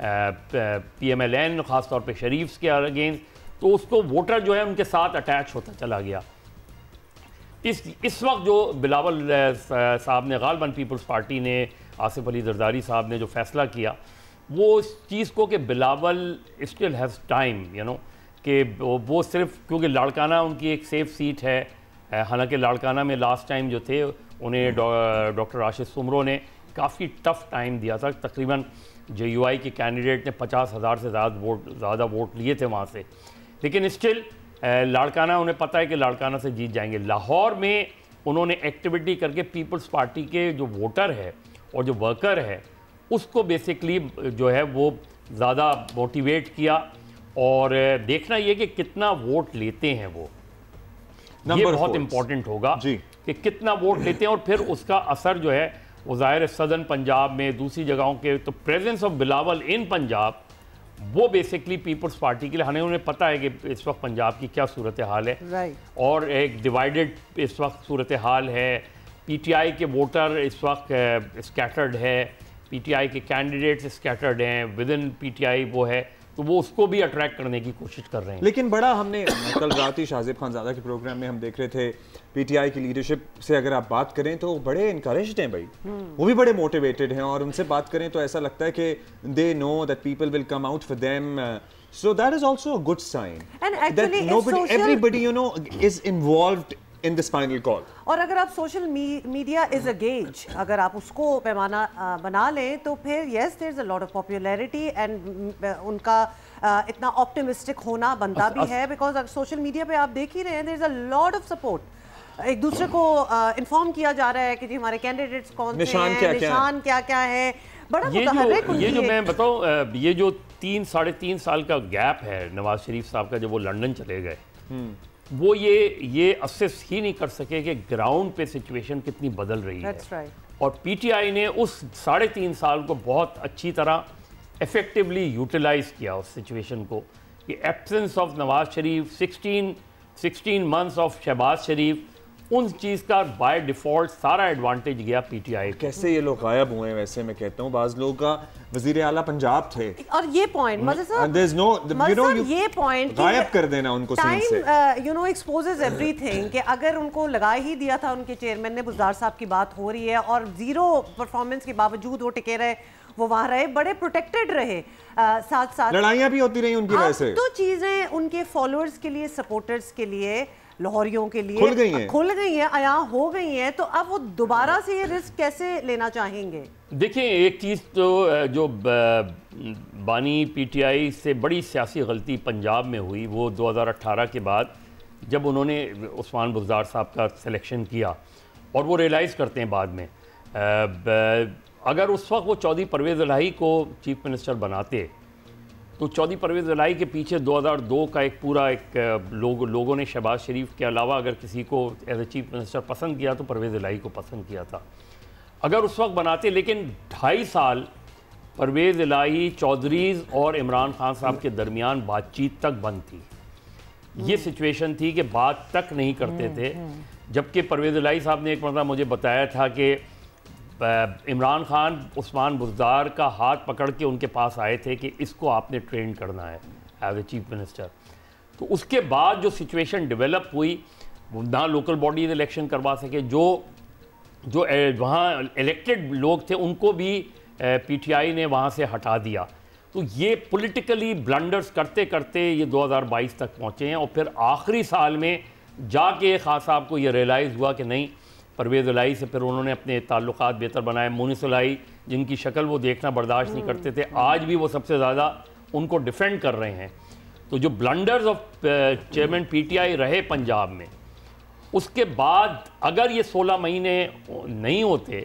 PMLN خاص طور پہ شریف کے اگینسٹ، تو اس کو ووٹر جو ہے ان کے ساتھ اٹیچ ہوتا چلا گیا۔ اس وقت جو بلاول صاحب نے غالباً پیپلز پارٹی نے، آصف علی زرداری صاحب نے جو فیصلہ کیا، وہ اس چیز کو کہ بلاول اسٹل ہیز ٹائم کہ وہ صرف کیونکہ لاڑکانہ ان کی ایک سیف سیٹ ہے، حالانکہ لاڑکانہ میں لاسٹ ٹائم جو تھے انہیں ڈاکٹر راشد سمرو نے کافی ٹف ٹائم دیا تھا، تقریباً JUI کے کینڈیڈیٹ نے 50,000 سے زیادہ ووٹ لیے تھے وہاں سے، لیکن اسٹل لاڑکانہ انہیں پتہ ہے کہ لاڑکانہ سے جیت جائیں گے۔ لاہور میں انہوں نے ایکٹیویٹی کر کے پیپلز پارٹی کے جو ووٹر ہے اور جو ورکر ہے اس کو بیسکلی جو ہے وہ زیادہ موٹیویٹ کیا، اور دیکھنا یہ کہ کتنا ووٹ لیتے ہیں وہ، یہ بہت امپورٹنٹ ہوگا کہ کتنا ووٹ لیتے ہیں، اور پھر اس کا اثر جو ہے وہ ظاہر سدرن پنجاب میں دوسری جگہوں کے، تو پریزنس آف بلاول ان پنجاب وہ بیسکلی پیپلز پارٹی کے لیے، ہمیں انہیں پتہ ہے کہ اس وقت پنجاب کی کیا صورتحال ہے، اور ایک ڈیوائیڈڈ اس وقت صورتحال ہے، PTI کے ووٹر اس وقت اسکیٹرڈ ہے، PTI کے کینڈیڈیٹس اسکیٹرڈ ہیں، ود ان PTI وہ ہے، تو وہ اس کو بھی اٹریکٹ کرنے کی کوشش کر رہے ہیں۔ لیکن بڑا ہم نے کل رات ہی شاہزیب خان زادہ کے پروگرام میں ہم دیکھ رہے تھے، PTI کی لیڈرشپ سے اگر آپ بات کریں تو بڑے انکریجڈ ہیں بھائی، وہ بھی بڑے موٹیویٹڈ ہیں، اور ان سے بات کریں تو ایسا لگتا ہے کہ they know that people will come out for them, so that is also a good sign that everybody is involved in this final call. اور اگر آپ social media is a gauge, اگر آپ اس کو پیمانہ بنا لیں تو پھر یس دیر از اے لاٹ آف پاپولیرٹی، اینڈ ان کا اتنا آپٹیمسٹک ہونا بنتا بھی ہے، بیکاز سوشل میڈیا پہ آپ دیکھ ہی رہے ہیں دیر از اے لاٹ آف سپورٹ، ایک دوسرے کو انفارم کیا جا رہا ہے کہ جی ہمارے کینڈیڈیٹس کون سے ہیں، نشان کیا کیا ہے، بڑا متحرک ان کی۔ یہ جو میں بتاؤں، یہ جو 3-3.5 سال کا گیپ ہے نواز شریف صاحب کا جب وہ لنڈن چلے گئے، وہ یہ اسیس ہی نہیں کر سکے کہ گراؤنڈ پہ سچویشن کتنی بدل رہی ہے، اور PTI نے اس 3.5 سال کو بہت اچھی طرح ایفیکٹیولی یوٹیلائز کیا اس سچویشن کو، کہ absence of Nawaz Sharif, 16 months of Shehbaz Sharif, ان چیز کا بائی ڈیفالٹ سارا ایڈوانٹیج گیا PTI۔ کیسے یہ لوگ غائب ہوئے ہیں؟ ویسے میں کہتا ہوں بعض لوگ کا وزیر اعلیٰ پنجاب تھے، اور یہ پوائنٹ مظہر صاحب یہ پوائنٹ غائب کر دینا ان کو سین سے، ایکسپوزز ایوری تھنگ، کہ اگر ان کو لگا ہی دیا تھا ان کے چیئرمین نے، بزدار صاحب کی بات ہو رہی ہے، اور زیرو پرفارمنس کے باوجود وہ ٹکے رہے، وہ وہاں رہے، بڑے پروٹیکٹڈ رہے، ساتھ ساتھ لڑائیاں بھی ہوتی رہی ان کی وجہ سے، تو چیزیں ان کے فالوورز کے لیے، سپورٹرز کے لیے، لاہوریوں کے لیے کھل گئی ہیں، عیاں ہو گئی ہیں، تو اب وہ دوبارہ سے یہ رسک کیسے لینا چاہیں گے؟ دیکھیں ایک چیز تو جو بانی PTI سے بڑی سیاسی غلطی پنجاب میں ہوئی، وہ 2018 کے بعد جب انہوں نے عثمان بزدار صاحب کا سلیکشن کیا، اور وہ ریئلائز کرتے ہیں بعد میں، اگر اس وقت وہ چودھری پرویز الہی کو چیف منسٹر بناتے تو چودھری پرویز الہی کے پیچھے 2002 کا ایک پورا ایک لوگوں نے شہباز شریف کے علاوہ اگر کسی کو ایز اے چیف منسٹر پسند کیا تو پرویز الہی کو پسند کیا تھا، اگر اس وقت بناتے۔ لیکن 2.5 سال پرویز الہی، چودھریز اور عمران خان صاحب کے درمیان بات چیت تک بند تھی، یہ سچویشن تھی کہ بات تک نہیں کرتے تھے، جبکہ پرویز الہی صاحب نے ایک مرتبہ مجھے بتایا تھا کہ عمران خان عثمان بزدار کا ہاتھ پکڑ کے ان کے پاس آئے تھے کہ اس کو آپ نے ٹرین کرنا ہے ایز اے چیف منسٹر۔ تو اس کے بعد جو سچویشن ڈیولپ ہوئی، نہ لوکل باڈیز الیکشن کروا سکے، جو وہاں الیکٹڈ لوگ تھے ان کو بھی PTI نے وہاں سے ہٹا دیا، تو یہ پولیٹیکلی بلنڈرز کرتے کرتے یہ 2022 تک پہنچے ہیں، اور پھر آخری سال میں جا کے خان صاحب کو یہ ریئلائز ہوا کہ نہیں، پرویز الہی سے پھر انہوں نے اپنے تعلقات بہتر بنائے۔ مونس الہی جن کی شکل وہ دیکھنا برداشت نہیں کرتے تھے، آج بھی وہ سب سے زیادہ ان کو ڈیفینڈ کر رہے ہیں۔ تو جو بلنڈرز آف چیئرمین PTI رہے پنجاب میں، اس کے بعد اگر یہ 16 مہینے نہیں ہوتے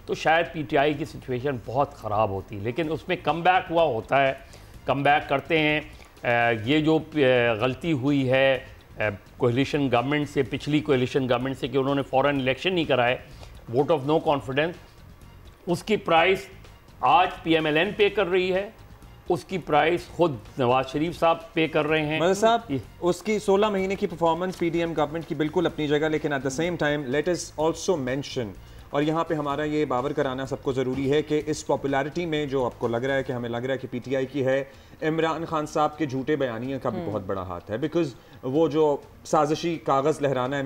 تو شاید PTI کی سچویشن بہت خراب ہوتی، لیکن اس میں کم بیک ہوا ہوتا ہے، کم بیک کرتے ہیں۔ یہ جو غلطی ہوئی ہے کولیشن گورنمنٹ سے، پچھلی کولیشن گورنمنٹ سے، کہ انہوں نے فوراً الیکشن نہیں کرائے، ووٹ آف نو کانفیڈنس، اس کی پرائس آج PMLN پے کر رہی ہے، اس کی پرائس خود نواز شریف صاحب پے کر رہے ہیں۔ مدد صاحب اس کی 16 مہینے کی پرفارمنس PDM گورنمنٹ کی بالکل اپنی جگہ، لیکن at the same time let us also mention اور یہاں پہ ہمارا یہ باور کرانا سب کو ضروری ہے کہ اس پاپولیرٹی میں جو آپ کو لگ رہا ہے کہ ہمیں لگ رہا ہے کہ پی ٹی آئی کی ہے، عمران خان صاحب کے جھوٹے بیانیے کا بھی بہت بڑا ہاتھ ہے، بیکاز وہ جو سازشی کاغذ لہرانا ہے